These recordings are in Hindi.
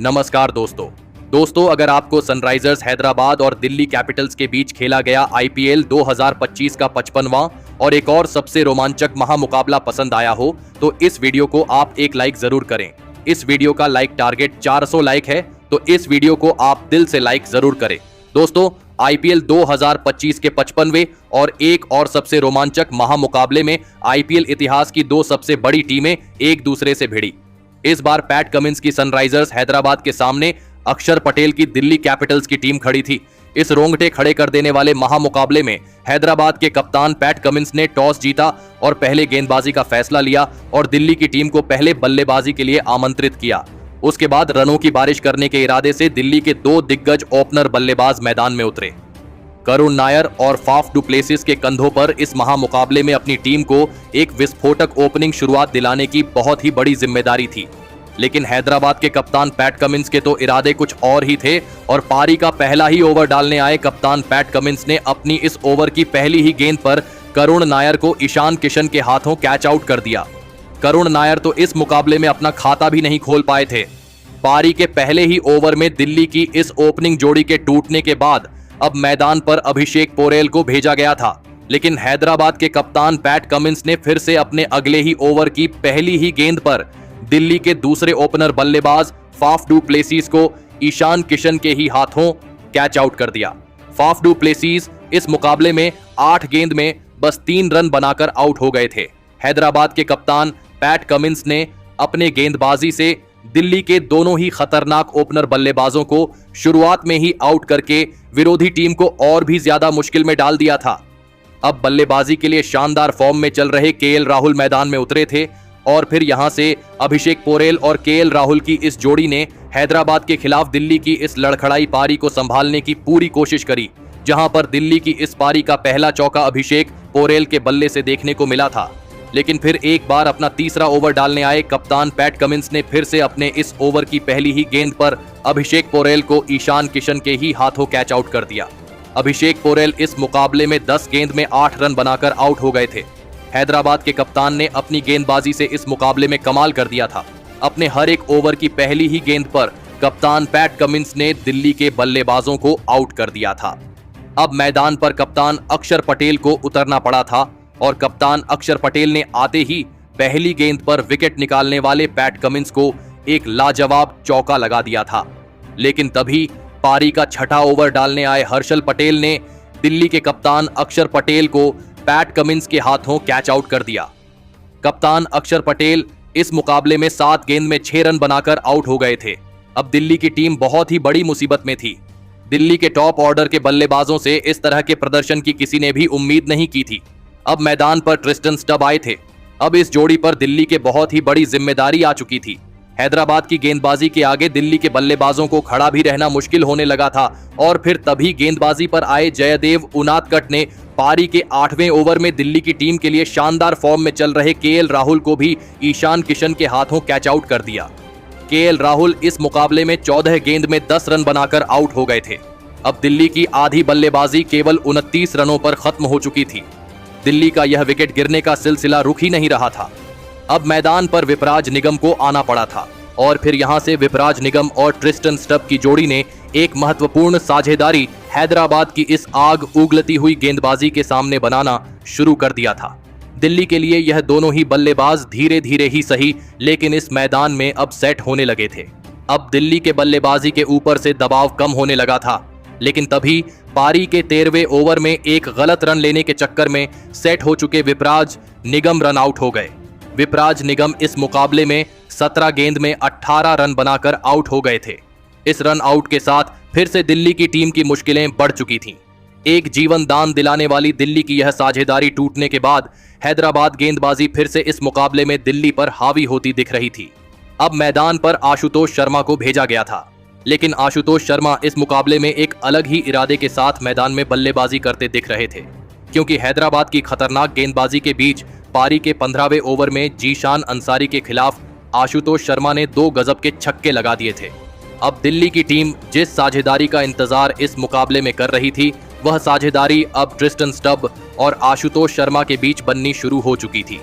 नमस्कार दोस्तों अगर आपको सनराइजर्स हैदराबाद और दिल्ली कैपिटल्स के बीच खेला गया आईपीएल 2025 का 55वां और एक और सबसे रोमांचक महामुकाबला पसंद आया हो तो इस वीडियो को आप एक लाइक जरूर करें। इस वीडियो का लाइक टारगेट 400 लाइक है, तो इस वीडियो को आप दिल से लाइक जरूर करें। दोस्तों, आईपीएल 2025 के 55वें और एक और सबसे रोमांचक महामुकाबले में आईपीएल इतिहास की दो सबसे बड़ी टीमें एक दूसरे से भिड़ी। इस बार पैट कमिंस की सनराइजर्स हैदराबाद के सामने अक्षर पटेल की दिल्ली कैपिटल्स की टीम खड़ी थी। इस रोंगटे खड़े कर देने वाले महामुकाबले में हैदराबाद के कप्तान पैट कमिंस ने टॉस जीता और पहले गेंदबाजी का फैसला लिया और दिल्ली की टीम को पहले बल्लेबाजी के लिए आमंत्रित किया। उसके बाद रनों की बारिश करने के इरादे से दिल्ली के दो दिग्गज ओपनर बल्लेबाज मैदान में उतरे। करुण नायर और फाफ डू प्लेसिस के कंधों पर इस महामुकाबले में अपनी टीम को एक विस्फोटक ओपनिंग शुरुआत दिलाने की बहुत ही बड़ी जिम्मेदारी थी। लेकिन हैदराबाद के कप्तान पैट कमिंस के तो इरादे कुछ और ही थे और पारी का पहला ही ओवर डालने आए कप्तान पैट कमिंस ने अपनी इस ओवर की पहली ही गेंद पर करुण नायर को ईशान किशन के हाथों कैच आउट कर दिया। करुण नायर तो इस मुकाबले में अपना खाता भी नहीं खोल पाए थे। पारी के पहले ही ओवर में दिल्ली की इस ओपनिंग जोड़ी के टूटने के बाद अब मैदान पर अभिषेक पोरेल को भेजा गया था, लेकिन हैदराबाद के कप्तान पैट कमिंस ने फिर से अपने अगले ही ओवर की पहली ही गेंद पर दिल्ली के दूसरे ओपनर बल्लेबाज फाफ डू प्लेसिस को ईशान किशन के ही हाथों कैच आउट कर दिया। फाफ डू प्लेसिस इस मुकाबले में 8 गेंद में बस 3 रन बनाकर आउट हो गए थे। हैदराबाद के कप्तान पैट कमिंस ने अपने गेंदबाजी से दिल्ली के दोनों ही खतरनाक ओपनर बल्लेबाजों को शुरुआत में ही आउट करके विरोधी टीम को और भी ज्यादा मुश्किल में डाल दिया था। अब बल्लेबाजी के लिए शानदार फॉर्म में चल रहे केएल राहुल मैदान में उतरे थे और फिर यहां से अभिषेक पोरेल और केएल राहुल की इस जोड़ी ने हैदराबाद के खिलाफ दिल्ली की इस लड़खड़ाई पारी को संभालने की पूरी कोशिश करी, जहां पर दिल्ली की इस पारी का पहला चौका अभिषेक पोरेल के बल्ले से देखने को मिला था। लेकिन फिर एक बार अपना तीसरा ओवर डालने आए कप्तान पैट कमिंस ने फिर से अपने इस ओवर की पहली ही गेंद पर अभिषेक पोरेल को ईशान किशन के ही हाथों कैच आउट कर दिया। अभिषेक पोरेल इस मुकाबले में 10 गेंद में 8 रन बनाकर आउट हो गए थे। हैदराबाद के कप्तान ने अपनी गेंदबाजी से इस मुकाबले में कमाल कर दिया था। अपने हर एक ओवर की पहली ही गेंद पर कप्तान पैट कमिंस ने दिल्ली के बल्लेबाजों को आउट कर दिया था। अब मैदान पर कप्तान अक्षर पटेल को उतरना पड़ा था और कप्तान अक्षर पटेल ने आते ही पहली गेंद पर विकेट निकालने वाले पैट कमिंस को एक लाजवाब चौका लगा दिया था। लेकिन तभी पारी का छठा ओवर डालने आए हर्षल पटेल ने दिल्ली के कप्तान अक्षर पटेल को पैट कमिंस के हाथों कैच आउट कर दिया। कप्तान अक्षर पटेल इस मुकाबले में 7 गेंद में 6 रन बनाकर आउट हो गए थे। अब दिल्ली की टीम बहुत ही बड़ी मुसीबत में थी। दिल्ली के टॉप ऑर्डर के बल्लेबाजों से इस तरह के प्रदर्शन की किसी ने भी उम्मीद नहीं की थी। अब मैदान पर ट्रिस्टन स्टब आए थे। अब इस जोड़ी पर दिल्ली के बहुत ही बड़ी जिम्मेदारी आ चुकी थी। हैदराबाद की गेंदबाजी के आगे दिल्ली के बल्लेबाजों को खड़ा भी रहना मुश्किल होने लगा था और फिर तभी गेंदबाजी पर आए जयदेव उनादकट ने पारी के 8वें ओवर में दिल्ली की टीम के लिए शानदार फॉर्म में चल रहे केएल राहुल को भी ईशान किशन के हाथों कैच आउट कर दिया। केएल राहुल इस मुकाबले में 14 गेंद में 10 रन बनाकर आउट हो गए थे। अब दिल्ली की आधी बल्लेबाजी केवल 29 रनों पर खत्म हो चुकी थी। दिल्ली का यह विकेट गिरने का सिलसिला रुक ही नहीं रहा था। अब मैदान पर विपराज निगम को आना पड़ा था और फिर यहां से विपराज निगम और ट्रिस्टन स्टब की जोड़ी ने एक महत्वपूर्ण साझेदारी हैदराबाद की इस आग उगलती हुई गेंदबाजी के सामने बनाना शुरू कर दिया था। दिल्ली के लिए यह दोनों ही बल्लेबाज धीरे धीरे ही सही लेकिन इस मैदान में अब सेट होने लगे थे। अब दिल्ली के बल्लेबाजी के ऊपर से दबाव कम होने लगा था, लेकिन तभी पारी के 13वें ओवर में एक गलत रन लेने के चक्कर में सेट हो चुके विपराज निगम रन आउट हो गए। विपराज निगम इस मुकाबले में 17 गेंद में 18 रन बनाकर आउट हो गए थे। इस रन आउट के साथ फिर से दिल्ली की टीम की मुश्किलें बढ़ चुकी थीं। एक जीवन दान दिलाने वाली दिल्ली की यह साझेदारी टूटने के बाद हैदराबाद गेंदबाजी फिर से इस मुकाबले में दिल्ली पर हावी होती दिख रही थी। अब मैदान पर आशुतोष शर्मा को भेजा गया था, लेकिन आशुतोष शर्मा इस मुकाबले में एक अलग ही इरादे के साथ मैदान में बल्लेबाजी करते दिख रहे थे, क्योंकि हैदराबाद की खतरनाक गेंदबाजी के बीच पारी के 15वें ओवर में जीशान अंसारी के खिलाफ आशुतोष शर्मा ने 2 गजब के छक्के लगा दिए थे। अब दिल्ली की टीम जिस साझेदारी का इंतजार इस मुकाबले में कर रही थी, वह साझेदारी अब ट्रिस्टन स्टब और आशुतोष शर्मा के बीच बननी शुरू हो चुकी थी।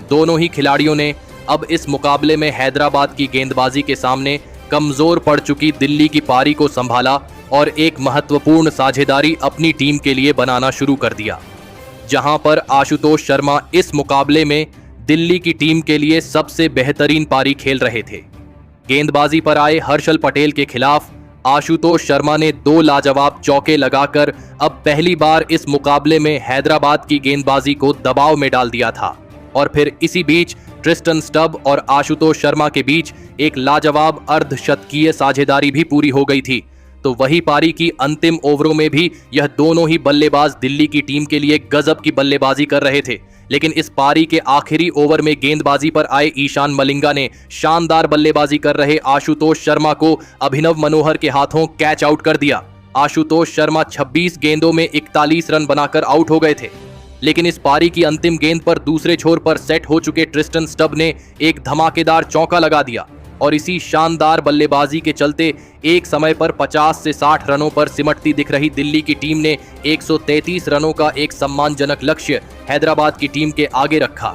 दोनों ही खिलाड़ियों ने अब इस मुकाबले में हैदराबाद की गेंदबाजी के सामने कमजोर पड़ चुकी दिल्ली की पारी को संभाला और एक महत्वपूर्ण साझेदारी अपनी टीम के लिए बनाना शुरू कर दिया, जहां पर आशुतोष शर्मा इस मुकाबले में दिल्ली की टीम के लिए सबसे बेहतरीन पारी खेल रहे थे। गेंदबाजी पर आए हर्षल पटेल के खिलाफ आशुतोष शर्मा ने 2 लाजवाब चौके लगाकर अब पहली बार इस मुकाबले में हैदराबाद की गेंदबाजी को दबाव में डाल दिया था। और फिर इसी बीच ट्रिस्टन स्टब और आशुतोष शर्मा के बीच एक लाजवाब अर्धशतकीय साझेदारी भी पूरी हो गई थी। तो वही पारी की अंतिम ओवरों में भी यह दोनों ही बल्लेबाज दिल्ली की टीम के लिए गजब की बल्लेबाजी कर रहे थे। लेकिन इस पारी के आखिरी ओवर में गेंदबाजी पर आए ईशान मलिंगा ने शानदार बल्लेबाजी कर रहे आशुतोष शर्मा को अभिनव मनोहर के हाथों कैच आउट कर दिया। आशुतोष शर्मा 26 गेंदों में 41 रन बनाकर आउट हो गए थे। लेकिन इस पारी की अंतिम गेंद पर दूसरे छोर पर सेट हो चुके ट्रिस्टन स्टब ने एक धमाकेदार चौका लगा दिया और इसी शानदार बल्लेबाजी के चलते एक समय पर 50 से 60 रनों पर सिमटती दिख रही दिल्ली की टीम ने 133 रनों का एक सम्मानजनक लक्ष्य हैदराबाद की टीम के आगे रखा।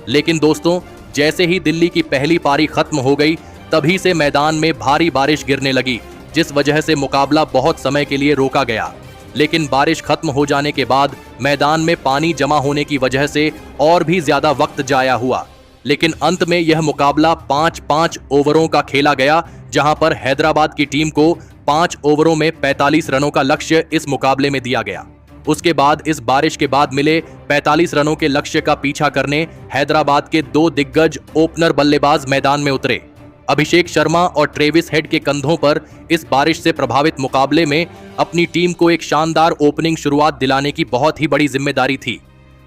लेकिन दोस्तों, जैसे ही दिल्ली की पहली पारी खत्म हो गई तभी से मैदान में भारी बारिश गिरने लगी, जिस वजह से मुकाबला बहुत समय के लिए रोका गया। लेकिन बारिश खत्म हो जाने के बाद मैदान में पानी जमा होने की वजह से और भी ज्यादा वक्त जाया हुआ। लेकिन अंत में यह मुकाबला 5-5 ओवरों का खेला गया, जहां पर हैदराबाद की टीम को 5 ओवरों में 45 रनों का लक्ष्य इस मुकाबले में दिया गया। उसके बाद इस बारिश के बाद मिले 45 रनों के लक्ष्य का पीछा करने हैदराबाद के 2 दिग्गज ओपनर बल्लेबाज मैदान में उतरे। अभिषेक शर्मा और ट्रेविस हेड के कंधों पर इस बारिश से प्रभावित मुकाबले में अपनी टीम को एक शानदार ओपनिंग शुरुआत दिलाने की बहुत ही बड़ी जिम्मेदारी थी।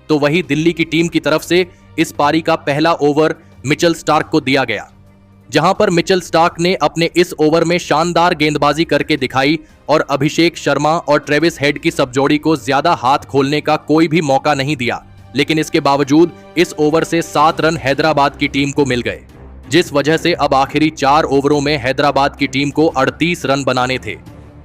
तो वही दिल्ली की टीम की तरफ से इस पारी का पहला ओवर मिचेल स्टार्क को दिया गया, जहां पर मिचेल स्टार्क ने अपने इस ओवर में शानदार गेंदबाजी करके दिखाई और अभिषेक शर्मा और ट्रेविस हेड की सब जोड़ी को ज्यादा हाथ खोलने का कोई भी मौका नहीं दिया। लेकिन इसके बावजूद इस ओवर से 7 रन हैदराबाद की टीम को मिल गए, जिस वजह से अब आखिरी 4 ओवरों में हैदराबाद की टीम को 38 रन बनाने थे।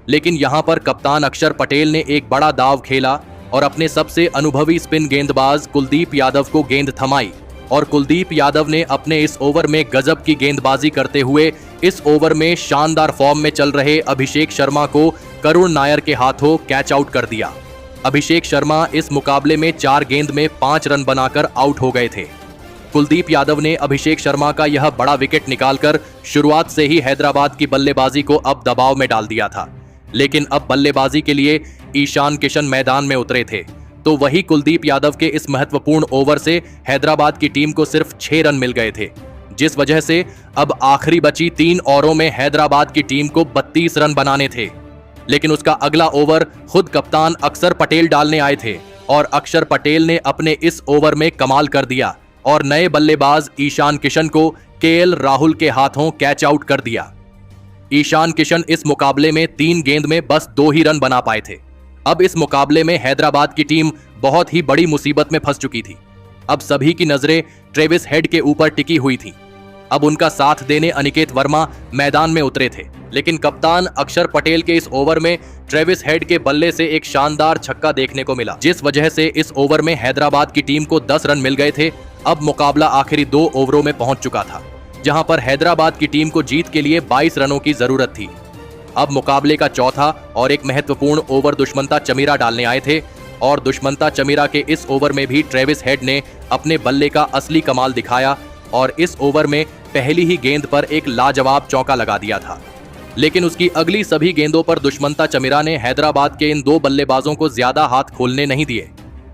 लेकिन यहां पर कप्तान अक्षर पटेल ने एक बड़ा दाव खेला और अपने सबसे अनुभवी स्पिन गेंदबाज कुलदीप यादव को गेंद थमाई और कुलदीप यादव ने अपने इस ओवर में गजब की गेंदबाजी करते हुए इस ओवर में शानदार फॉर्म में चल रहे अभिषेक शर्मा को करुण नायर के हाथों कैच आउट कर दिया। अभिषेक शर्मा इस मुकाबले में 4 गेंद में 5 रन बनाकर आउट हो गए थे। कुलदीप यादव ने अभिषेक शर्मा का यह बड़ा विकेट निकालकर शुरुआत से ही हैदराबाद की बल्लेबाजी को अब दबाव में डाल दिया था। लेकिन अब बल्लेबाजी के लिए ईशान किशन मैदान में उतरे थे। तो वही कुलदीप यादव के इस महत्वपूर्ण ओवर से हैदराबाद की टीम को सिर्फ 6 रन मिल गए थे, जिस वजह से अब आखिरी बची 3 ओवरों में हैदराबाद की टीम को 32 रन बनाने थे। लेकिन उसका अगला ओवर खुद कप्तान अक्षर पटेल डालने आए थे और अक्षर पटेल ने अपने इस ओवर में कमाल कर दिया और नए बल्लेबाज ईशान किशन को केएल राहुल के हाथों कैच आउट कर दिया। ईशान किशन इस मुकाबले में 3 गेंद में बस 2 ही रन बना पाए थे। अब इस मुकाबले में हैदराबाद की टीम बहुत ही बड़ी मुसीबत में फंस चुकी थी। अब सभी की नजरें ट्रेविस हेड के ऊपर टिकी हुई थी। अब उनका साथ देने अनिकेत वर्मा मैदान में उतरे थे, लेकिन कप्तान अक्षर पटेल के इस ओवर में ट्रेविस हेड के बल्ले से एक शानदार छक्का देखने को मिला, जिस वजह से इस ओवर में हैदराबाद की टीम को 10 रन मिल गए थे। अब मुकाबला आखिरी 2 ओवरों में पहुंच चुका था, जहां पर हैदराबाद की टीम को जीत के लिए 22 रनों की जरूरत थी। अब मुकाबले का चौथा और एक महत्वपूर्ण ओवर दुष्मंता चमीरा डालने आए थे और दुष्मंता चमीरा के इस ओवर में भी ट्रेविस हेड ने अपने बल्ले का असली कमाल दिखाया और इस ओवर में पहली ही गेंद पर एक लाजवाब चौका लगा दिया था। लेकिन उसकी अगली सभी गेंदों पर दुष्मंता चमीरा ने हैदराबाद के इन 2 बल्लेबाजों को ज्यादा हाथ खोलने नहीं दिए,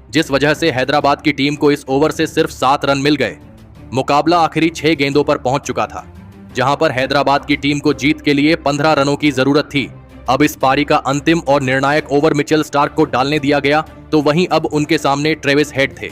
जिस वजह से हैदराबाद की टीम को इस ओवर से सिर्फ 7 रन मिल गए। मुकाबला आखिरी 6 गेंदों पर पहुंच चुका था, जहां पर हैदराबाद की टीम को जीत के लिए 15 रनों की जरूरत थी। अब इस पारी का अंतिम और निर्णायक ओवर मिचेल स्टार्क को डालने दिया गया, तो वहीं अब उनके सामने ट्रेविस हेड थे,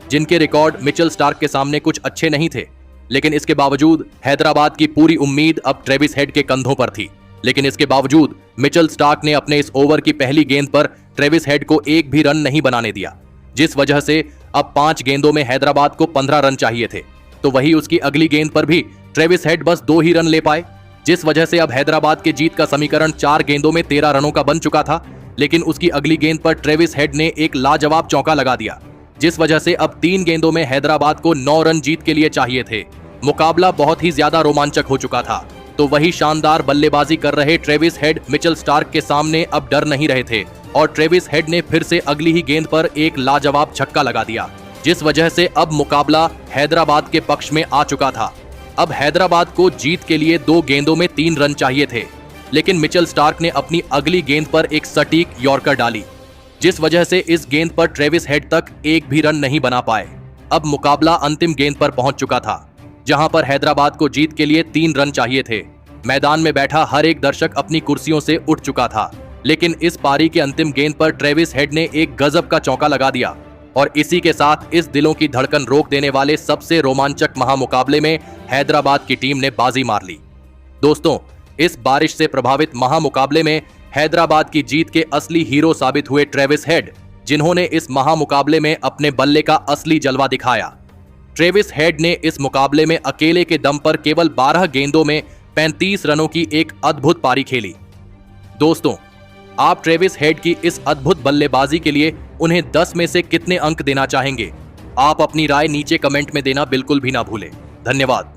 जिनके रिकॉर्ड मिचेल स्टार्क के सामने कुछ अच्छे नहीं थे। लेकिन इसके बावजूद हैदराबाद की पूरी उम्मीद अब ट्रेविस हेड के कंधों पर थी। लेकिन इसके बावजूद मिचेल स्टार्क ने अपने इस ओवर की पहली गेंद पर ट्रेविस हेड को एक भी रन नहीं बनाने दिया, जिस वजह से अब 5 गेंदों में हैदराबाद को 15 रन चाहिए थे। तो वही उसकी अगली गेंद पर भी ट्रेविस हेड बस 2 ही रन ले पाए, जिस वजह से अब हैदराबाद के जीत का समीकरण 4 गेंदों में 13 रनों का बन चुका था। लेकिन उसकी अगली गेंद पर ट्रेविस हेड ने एक लाजवाब चौका लगा दिया, जिस वजह से अब 3 गेंदों में हैदराबाद को 9 रन जीत के लिए चाहिए थे। मुकाबला बहुत ही ज्यादा रोमांचक हो चुका था तो वही शानदार बल्लेबाजी कर रहे ट्रेविस हेड मिचेल स्टार्क के सामने अब डर नहीं रहे थे और ट्रेविस हेड ने फिर से अगली ही गेंद पर एक लाजवाब छक्का लगा दिया, जिस वजह से अब मुकाबला हैदराबाद के पक्ष में आ चुका था। अब हैदराबाद को जीत के लिए 2 गेंदों में 3 रन चाहिए थे, लेकिन मिचेल स्टार्क ने अपनी अगली गेंद पर एक सटीक यॉर्कर डाली, जिस वजह से इस गेंद पर ट्रेविस हेड तक एक भी रन नहीं बना पाए। अब मुकाबला अंतिम गेंद पर पहुंच चुका था, जहां पर हैदराबाद को जीत के लिए 3 रन चाहिए थे। मैदान में बैठा हर एक दर्शक अपनी कुर्सियों से उठ चुका था, लेकिन इस पारी के अंतिम गेंद पर ट्रेविस हेड ने एक गजब का चौका लगा दिया और इसी के साथ इस दिलों की धड़कन रोक देने वाले सबसे रोमांचक महामुकाबले में हैदराबाद की टीम ने बाजी मार ली। दोस्तों, इस बारिश से प्रभावित महामुकाबले में हैदराबाद की जीत के असली हीरो साबित हुए ट्रेविस हेड, जिन्होंने इस महामुकाबले में अपने बल्ले का असली जलवा दिखाया। ट्रेविस हेड ने इस मुकाबले में अकेले के दम पर केवल 12 गेंदों में 35 रनों की एक अद्भुत पारी खेली। दोस्तों, आप ट्रेविस हेड की इस अद्भुत बल्लेबाजी के लिए उन्हें 10 में से कितने अंक देना चाहेंगे? आप अपनी राय नीचे कमेंट में देना बिल्कुल भी ना भूलें। धन्यवाद।